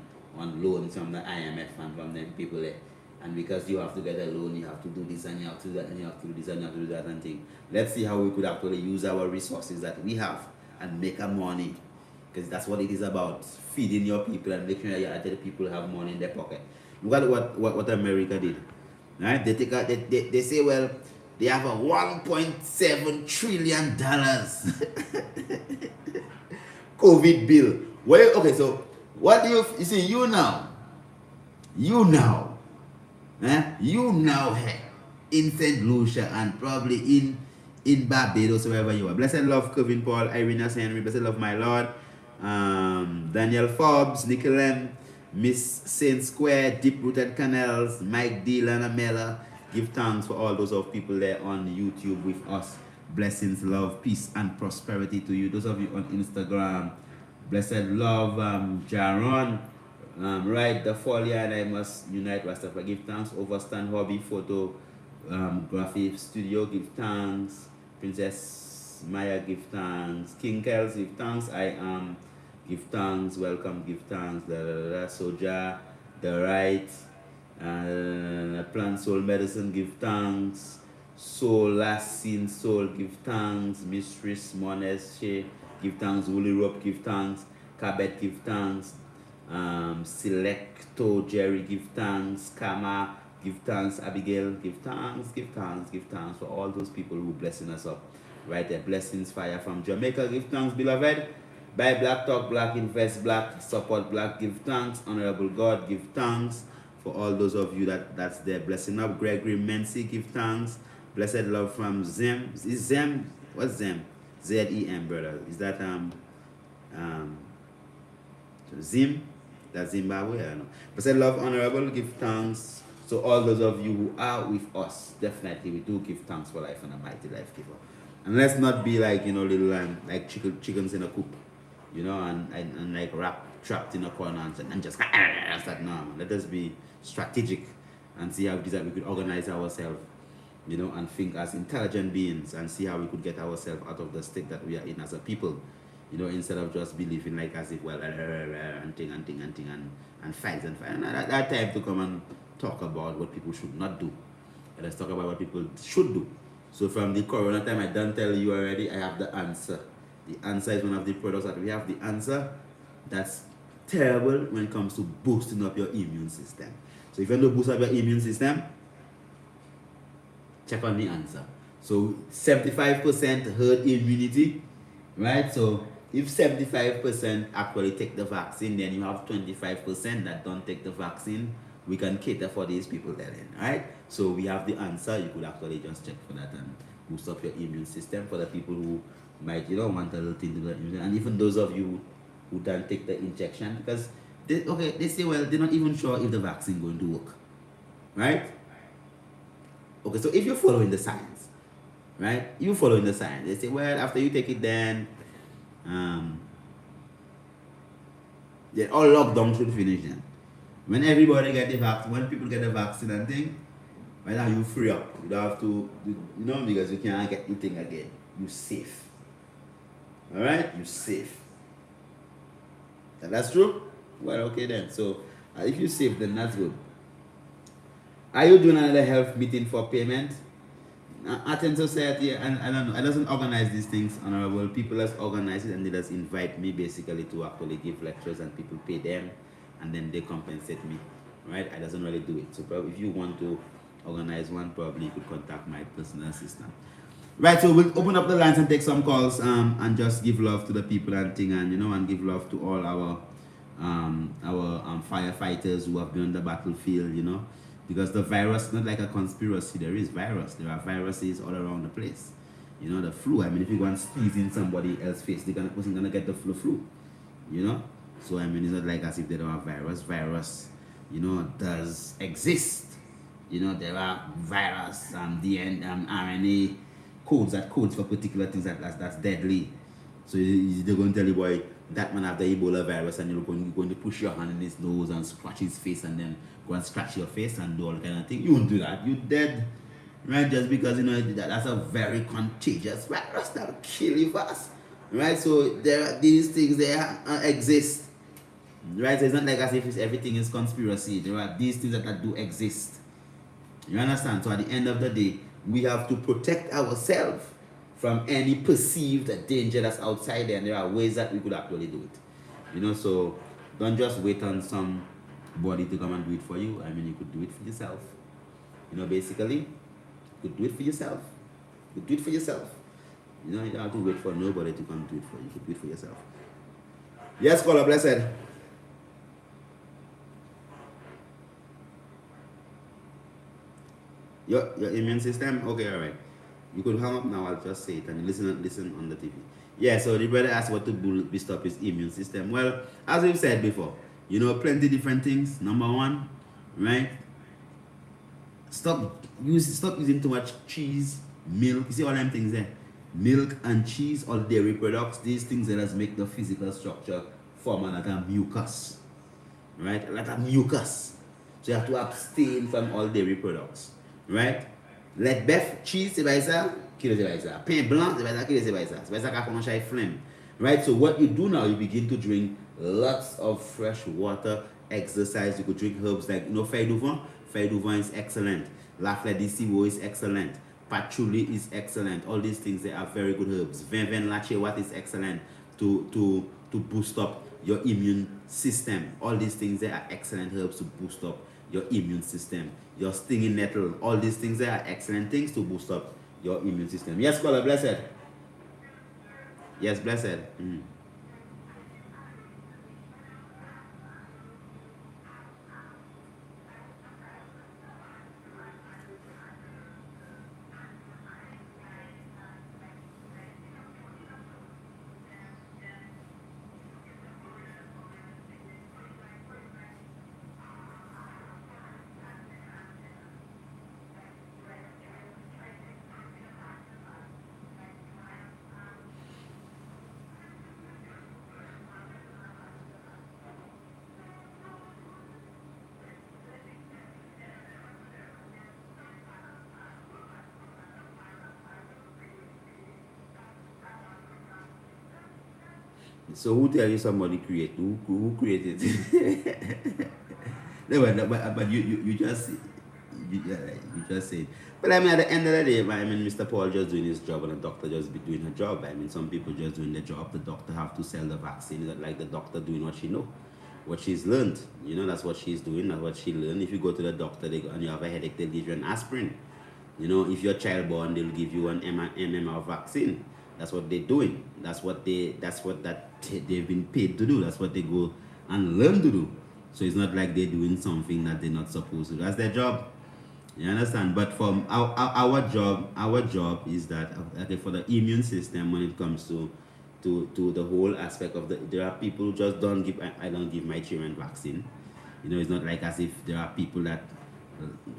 loans from the IMF and from them people there. And because you have to get a loan, you have to do this and you have to do that and you have to do this and you have to do that and thing. Let's see how we could actually use our resources that we have and make a money. Because that's what it is about, feeding your people and making sure that the people have money in their pocket. Look at what America did. Right? They say, well, they have a $1.7 trillion COVID bill. Well, okay, so what do you see? You now, You now in St. Lucia and probably in Barbados, wherever you are. Blessed love, Kevin Paul, Irina Henry, blessed love, my Lord. Daniel Forbes, Nicolem, Miss Saint Square, Deep Rooted Canals, Mike D. Lana Mella. Give thanks for all those of people there on YouTube with us. Blessings, love, peace, and prosperity to you. Those of you on Instagram, blessed love, Jaron. Right, the folia and I must unite Rastafari. Give thanks. Overstand Hobby Photo Graphic Studio. Give thanks. Princess Maya. Give thanks. King Kels. Give thanks. I am. Give thanks. Welcome. Give thanks. Soja. The Right. Plant Soul Medicine. Give thanks. Soul Last Scene Soul. Give thanks. Mistress Mones. Give thanks. Woolly Rope. Give thanks. Cabet. Give thanks. Selecto Jerry, give thanks. Kama, give thanks. Abigail, give thanks. Give thanks. Give thanks for all those people who blessing us up right there. Blessings fire from Jamaica. Give thanks, beloved. Buy black, talk black, invest black, support black. Give thanks. Honorable God, give thanks for all those of you that's there. Blessing up. Gregory Mency, give thanks. Blessed love from Zem. Is Zem? What's Zem? Z-E-M, brother. Is that Zim? That's Zimbabwe, I don't know. Blessed love, honorable, give thanks. So all those of you who are with us, definitely we do give thanks for life and a mighty life giver. And let's not be like, little like chickens in a coop, and like trapped in a corner and just start. No, let us be strategic and see how it is that we could organize ourselves, and think as intelligent beings and see how we could get ourselves out of the state that we are in as a people. Instead of just believing like as if, well, and fight. And that time to come and talk about what people should not do. And let's talk about what people should do. So from the corona time, I done tell you already, I have the answer. The answer is one of the products that we have. The answer that's terrible when it comes to boosting up your immune system. So if you want to boost up your immune system, check on the answer. So 75% herd immunity, right? So if 75% actually take the vaccine, then you have 25% that don't take the vaccine. We can cater for these people then, right? So we have the answer. You could actually just check for that and boost up your immune system for the people who might, want a little thing to do. And even those of you who don't take the injection, because they say, well, they're not even sure if the vaccine going to work, right? Okay, so if you're following the science, right? You're following the science. They say, well, after you take it, then all lockdown should finish then. When everybody get the vaccine, when people get the vaccine and thing, right now you free up. You don't have to, because you can't get the thing again. You safe. Alright? You safe. That's true? Well, okay then. So, if you safe, then that's good. Are you doing another health meeting for payment? Athens Society, and I don't know, I doesn't organize these things, honorable. People just organize it and they just invite me basically to actually give lectures and people pay them and then they compensate me, right? I doesn't really do it. So probably if you want to organize one, probably you could contact my personal assistant. Right, so we'll open up the lines and take some calls and just give love to the people and thing and and give love to all our firefighters who have been on the battlefield, because the virus is not like a conspiracy. There is virus. There are viruses all around the place. The flu. I mean, if you go and squeeze in somebody else's face, the person gonna get the flu. So I mean, it's not like as if they don't have virus. Virus, does exist. There are virus DNA, RNA codes for particular things that's deadly. So they're going to tell you, boy, that man have the Ebola virus, and you're going to push your hand in his nose and scratch his face and then go and scratch your face and do all kind of thing. You won't do that. You're dead. Right? Just because, that's a very contagious virus that will kill you fast. Right? So these things, they exist. Right? So it's not like as if everything is conspiracy. There are these things that do exist. You understand? So at the end of the day, we have to protect ourselves from any perceived danger that's outside there, and there are ways that we could actually do it. So don't just wait on somebody to come and do it for you. I mean, you could do it for yourself. Basically, you could do it for yourself. You could do it for yourself. You don't have to wait for nobody to come do it for you. You could do it for yourself. Yes, caller, blessed. Your immune system? Okay, all right. You could hang up now. I'll just say it and listen on the TV. Yeah. So the brother asked what to boost up his immune system. Well, as we've said before, plenty different things. Number one, right? Stop using too much cheese, milk. You see all them things there? Milk and cheese, all dairy products. These things that us make the physical structure form a lot of mucus, right? A lot of mucus. So you have to abstain from all dairy products, right? Let beef, cheese, c'est pas ça, kilo c'est pas ça. Pain blanc, c'est pas ça, kilo c'est pas ça. C'est pas ça qu'a commencé à flemme, right? So what you do now, you begin to drink lots of fresh water, exercise. You could drink herbs like feuille du vent. Feuille du vent is excellent. La fleur de ciboulette is excellent. Patchouli is excellent. All these things, they are very good herbs. Vin vin lache what is excellent to boost up your immune system. All these things, they are excellent herbs to boost up your immune system. Your stinging nettle, all these things, they are excellent things to boost up your immune system. Yes, caller, blessed. Yes, blessed. So who tell you somebody create? Who created it? No, but you just you just say. But I mean, at the end of the day, I mean, Mr. Paul just doing his job and the doctor just be doing her job. I mean, some people just doing their job. The doctor have to sell the vaccine. It's not like the doctor doing what she know, what she's learned. That's what she's doing. That's what she learned. If you go to the doctor and you have a headache, they'll give you an aspirin. If you're child born, they'll give you an MMR vaccine. That's what they're doing. That's what they've been paid to do. That's what they go and learn to do. So it's not like they're doing something that they're not supposed to do. That's their job. You understand? But from our job is that okay, for the immune system when it comes to the whole aspect of there are people who just don't give. I don't give my children vaccine. It's not like as if there are people that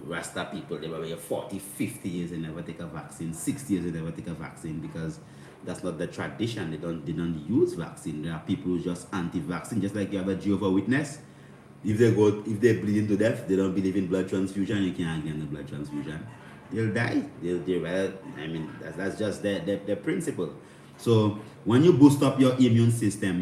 Rasta people, they were 40, 50 years and never take a vaccine, 60 years and never take a vaccine because that's not the tradition. They don't use vaccine. There are people who just anti-vaccine, just like you have a Jehovah Witness. If they bleed to death, they don't believe in blood transfusion. You can't give them the blood transfusion. They'll die. I mean, that's just their principle. So when you boost up your immune system,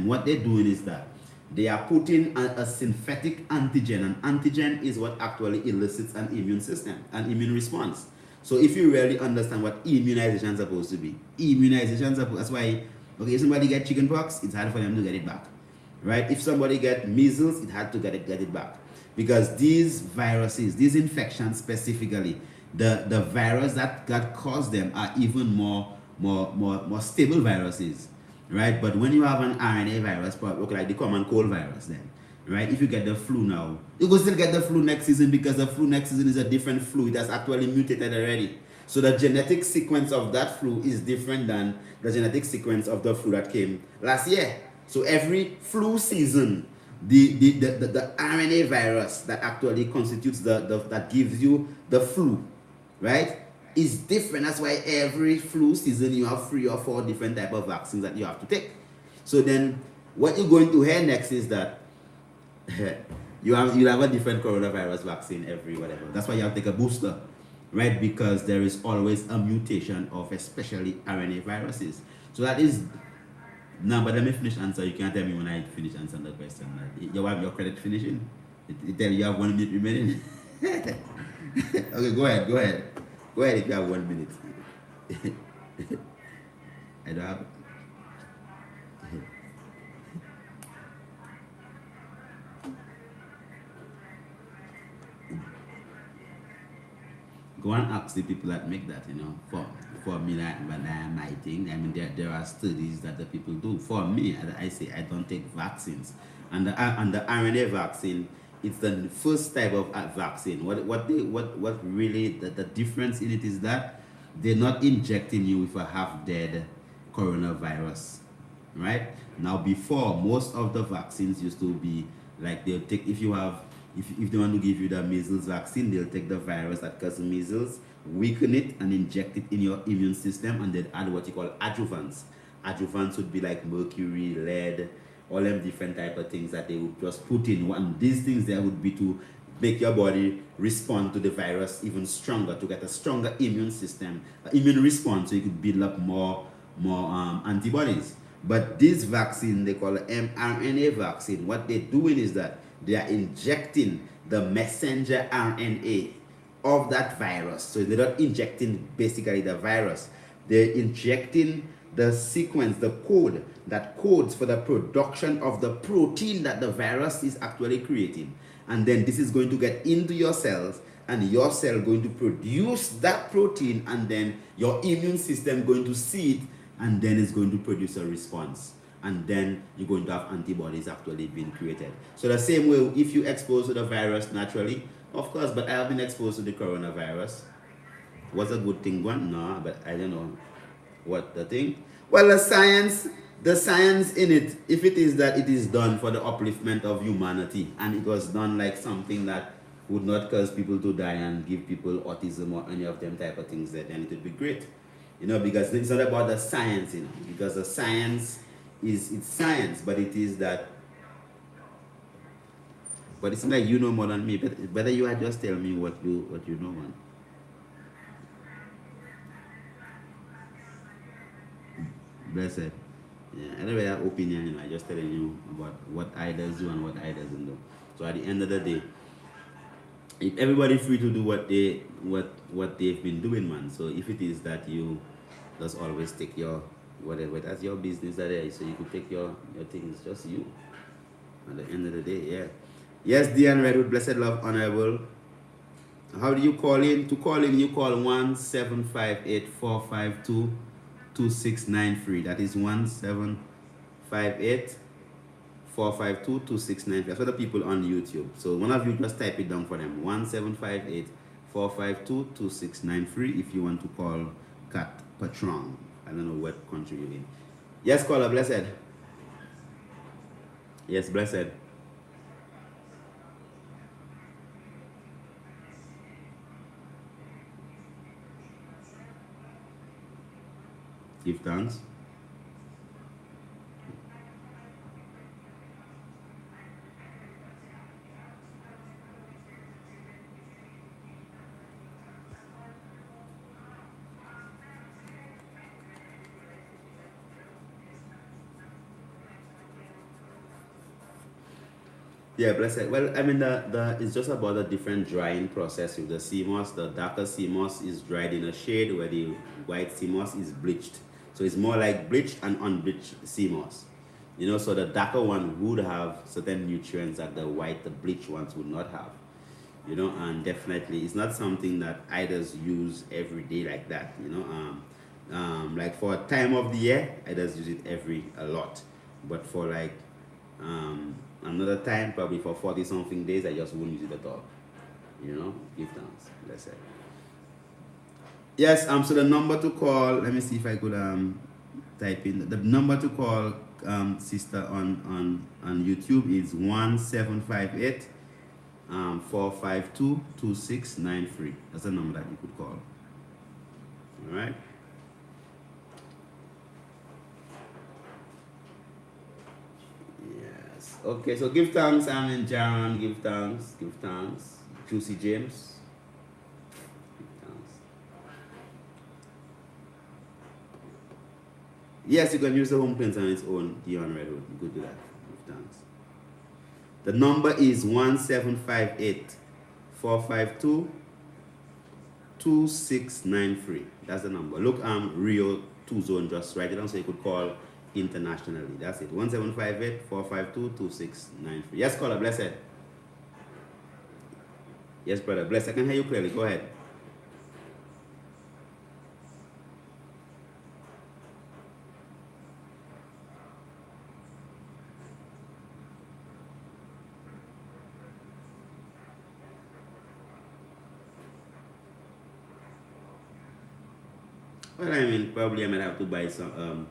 what they're doing is that they are putting a synthetic antigen. An antigen is what actually elicits an immune system, an immune response. So if you really understand what immunization is supposed to be, that's why, okay, if somebody get chicken pox, it's hard for them to get it back, right? If somebody get measles, it's hard to get it back. Because these viruses, these infections specifically, the virus that caused them are even more stable viruses, right? But when you have an RNA virus, look like the common cold virus then, right? If you get the flu now, you will still get the flu next season because the flu next season is a different flu. It has actually mutated already. So the genetic sequence of that flu is different than the genetic sequence of the flu that came last year. So every flu season, the RNA virus that actually constitutes that gives you the flu, right, is different. That's why every flu season you have 3 or 4 different type of vaccines that you have to take. So then what you're going to hear next is that you'll have a different coronavirus vaccine every whatever. That's why you have to take a booster, right? Because there is always a mutation of especially RNA viruses. So that is no, but let me finish answer. You can't tell me when I finish answering the question. You have your credit finishing? It tell you have 1 minute remaining? Okay, go ahead. Go ahead if you have 1 minute. I don't have. Go and ask the people that make that, For me, my thing, I mean, there are studies that the people do. For me, I say I don't take vaccines. And the RNA vaccine it's the first type of vaccine. What really the difference in it is that they're not injecting you with a half dead coronavirus, right? Now before, most of the vaccines used to be like they'll take, if you have, if they want to give you the measles vaccine, they'll take the virus that causes measles, weaken it and inject it in your immune system, and then add what you call adjuvants. Adjuvants would be like mercury, lead, all them different type of things that they would just put in. And these things there would be to make your body respond to the virus even stronger, to get a stronger immune system, immune response, so you could build up more antibodies. But this vaccine, they call it mRNA vaccine. What they're doing is that they are injecting the messenger RNA of that virus. So they're not injecting basically the virus. They're injecting the sequence, the code that codes for the production of the protein that the virus is actually creating. And then this is going to get into your cells, and your cell going to produce that protein, and then your immune system going to see it, and then it's going to produce a response. And then you're going to have antibodies actually being created. So the same way, if you expose to the virus naturally, of course, but I have been exposed to the coronavirus. Was a good thing one? No, but I don't know what the thing. Well, the science in it, if it is that it is done for the upliftment of humanity, and it was done like something that would not cause people to die and give people autism or any of them type of things, then it would be great. Because it's not about the science, because the science it's science, but it is that. But it's like you know more than me. But better you had just tell me what you know, man. Blessed. Yeah, anyway, I have opinion, I just telling you about what I does do and what I doesn't do. So at the end of the day, if everybody free to do what they've been doing, man. So if it is that you just always take your whatever, that's your business that is. So you could take your things, just you. At the end of the day, yeah. Yes, Diane Redwood, blessed love, honorable. How do you call in? To call in, you call 1-758-452-2693. That is 1-758-452-2693. That's for the people on YouTube. So one of you just type it down for them. 1-758-452-2693 if you want to call Cat Patron. I don't know what country you're in. Yes, caller, blessed. Yes, blessed. Give thanks. Yeah, blessed. Well, I mean, it's just about a different drying process with the sea moss. The darker sea moss is dried in a shade, where the white sea moss is bleached. So it's more like bleached and unbleached sea moss. So the darker one would have certain nutrients that the bleached ones would not have. And definitely it's not something that I just use every day like that. Like for a time of the year, I just use it a lot. But for like another time, probably for 40 something days, I just won't use it at all. Give thanks. Blessed. Yes, so the number to call, let me see if I could type in the number to call, sister on YouTube is 1-758 452-2693. That's the number that you could call. All right. Yes. Okay. So give thanks. I'm in Jaron. Give thanks. Give thanks. Juicy James. Yes, you can use the home prints on its own, Dion Redwood. You could do that. Thanks. The number is 1-758-452-2693. That's the number. Look, Rio 2 zone, just write it down so you could call internationally. That's it. 1-758-452-2693. Yes, caller, blessed. Yes, brother, blessed. I can hear you clearly. Go ahead. Well, I mean, probably I might have to buy some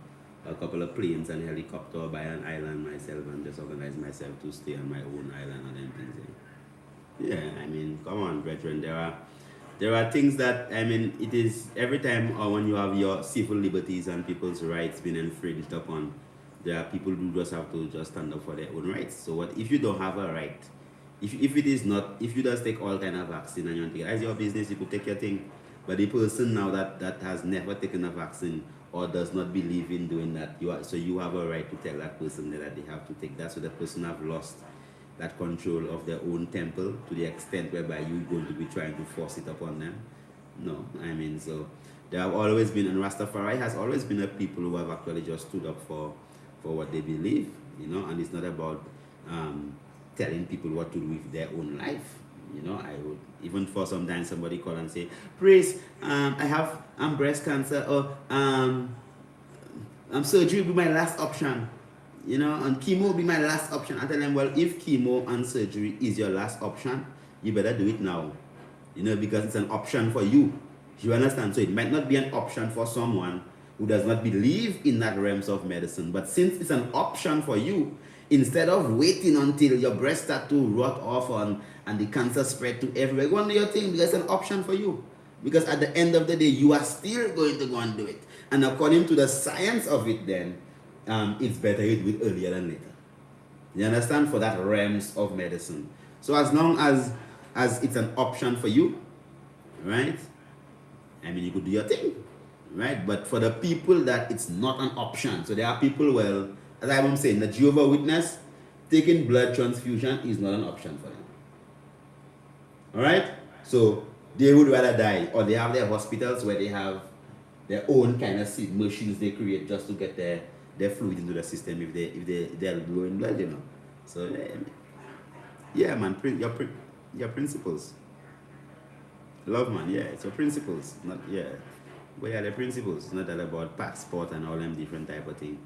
a couple of planes and helicopter, or buy an island myself and just organize myself to stay on my own island and then things. Yeah, I mean, come on, brethren. There are things that, I mean, it is every time or when you have your civil liberties and people's rights being infringed upon, there are people who just have to just stand up for their own rights. So what if you don't have a right? If it is not, if you just take all kind of vaccine and you take it as your business, you could take your thing. But the person now that has never taken a vaccine or does not believe in doing that, you have a right to tell that person that they have to take that, so that person have lost that control of their own temple to the extent whereby you're going to be trying to force it upon them. No, I mean, so there have always been, and Rastafari has always been a people who have actually just stood up for what they believe, and it's not about telling people what to do with their own life. I would, even for sometimes somebody call and say, Praise, I have breast cancer, or surgery will be my last option, and chemo will be my last option. I tell them, well, if chemo and surgery is your last option, you better do it now, because it's an option for you. You understand? So it might not be an option for someone who does not believe in that realms of medicine, but since it's an option for you, instead of waiting until your breast start to rot off and the cancer spread to everywhere, go and do your thing, because it's an option for you. Because at the end of the day, you are still going to go and do it. And according to the science of it then, it's better you do it earlier than later. You understand? For that realms of medicine. So as long as it's an option for you, right? I mean, you could do your thing, right? But for the people that it's not an option, so there are people, well, as I'm saying, the Jehovah's Witness, taking blood transfusion is not an option for them. Alright? So they would rather die, or they have their hospitals where they have their own kind of machines they create just to get their fluid into the system if they're blowing blood, So yeah, man, your principles. Love, man, yeah, it's your principles. Not, yeah. But yeah, the principles. It's not that about passport and all them different type of thing.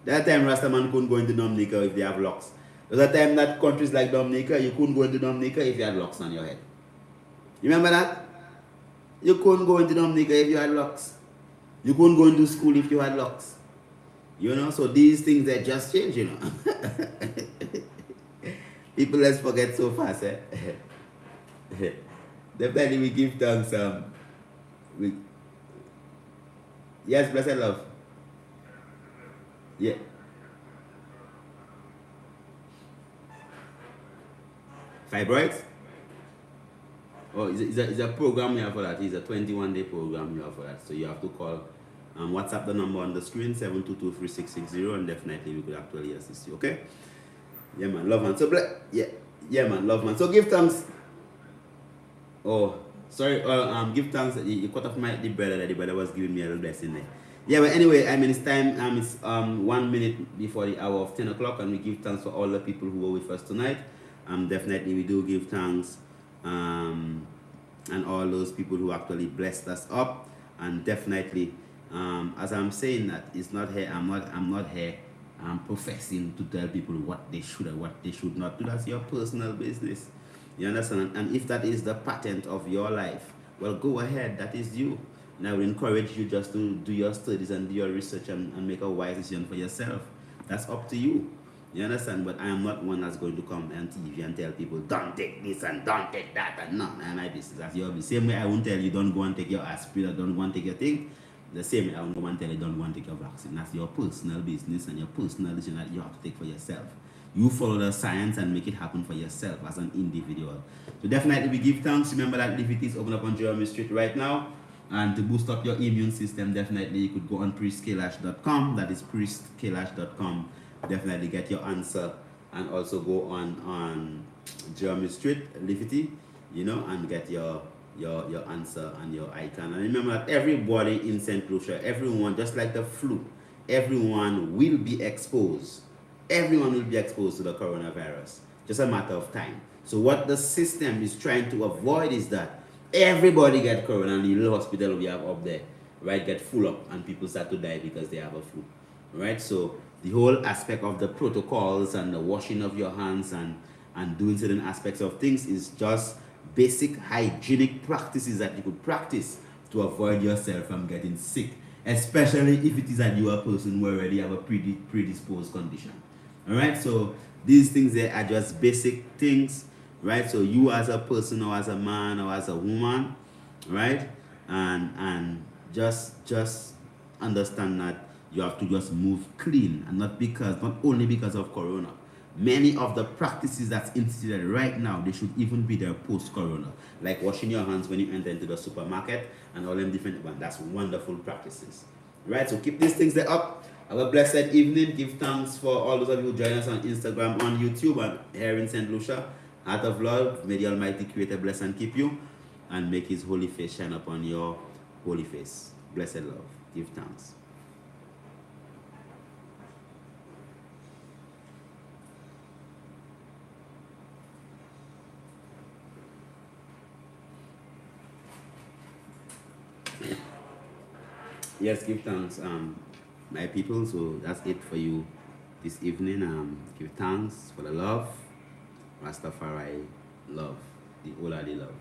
That time Rastaman couldn't go into Dominica if they have locks. There's a time that countries like Dominica, you couldn't go into Dominica if you had locks on your head. You remember that? You couldn't go into Dominica if you had locks. You couldn't go into school if you had locks. So these things they just change, People let's forget so fast, eh? Definitely we give thanks. Yes, blessed love. Yeah. Fibroids? Oh, it's a program you have for that. It's a 21-day program you have for that. So you have to call, WhatsApp the number on the screen, 722-3660, and definitely we could actually assist you, okay? Yeah, man, love, man. So, yeah, man, love, man. So give thanks. Oh, sorry, give thanks. You cut off the brother that the brother was giving me a little blessing there. Yeah, but anyway, I mean, it's time, it's 1 minute before the hour of 10 o'clock, and we give thanks for all the people who were with us tonight. Definitely we do give thanks, and all those people who actually blessed us up, and definitely, as I'm saying that, it's not here, I'm not here, professing to tell people what they should and what they should not do. That's your personal business. You understand? And if that is the pattern of your life, well, go ahead, that is you. And I would encourage you just to do your studies and do your research and make a wise decision for yourself. That's up to you. You understand? But I am not one that's going to come on TV and tell people, don't take this and don't take that. And no, my business. That's your business. Same way I won't tell you, don't go and take your aspirin or don't go and take your thing. The same way I won't go and tell you, don't go and take your vaccine. That's your personal business and your personal decision that you have to take for yourself. You follow the science and make it happen for yourself as an individual. So definitely we give thanks. Remember that Livity is open up on Jeremy Street right now. And to boost up your immune system, definitely you could go on priestkailash.com. That is priestkailash.com. Definitely get your answer. And also go on Jeremy Street, Livity, and get your answer and your icon. And remember that everybody in St. Lucia, everyone, just like the flu, everyone will be exposed. Everyone will be exposed to the coronavirus. Just a matter of time. So what the system is trying to avoid is that everybody get corona and the little hospital we have up there, right, get full up and people start to die because they have a flu. Right? So the whole aspect of the protocols and the washing of your hands and doing certain aspects of things is just basic hygienic practices that you could practice to avoid yourself from getting sick, especially if it is that you are a person who already have a predisposed condition. All right, so these things they are just basic things, right? So you as a person or as a man or as a woman, right, and just understand that you have to just move clean, and not only because of corona. Many of the practices that's instituted right now, they should even be there post-corona, like washing your hands when you enter into the supermarket and all them different ones. That's wonderful practices, right? So keep these things there up. Have a blessed evening. Give thanks for all those of you who join us on Instagram, on YouTube, and here in St. Lucia. Heart of love. May the Almighty Creator bless and keep you, and make His holy face shine upon your holy face. Blessed love. Give thanks. Yes, give thanks, my people. So that's it for you this evening. Give thanks for the love. Rastafari love. The Oladi love.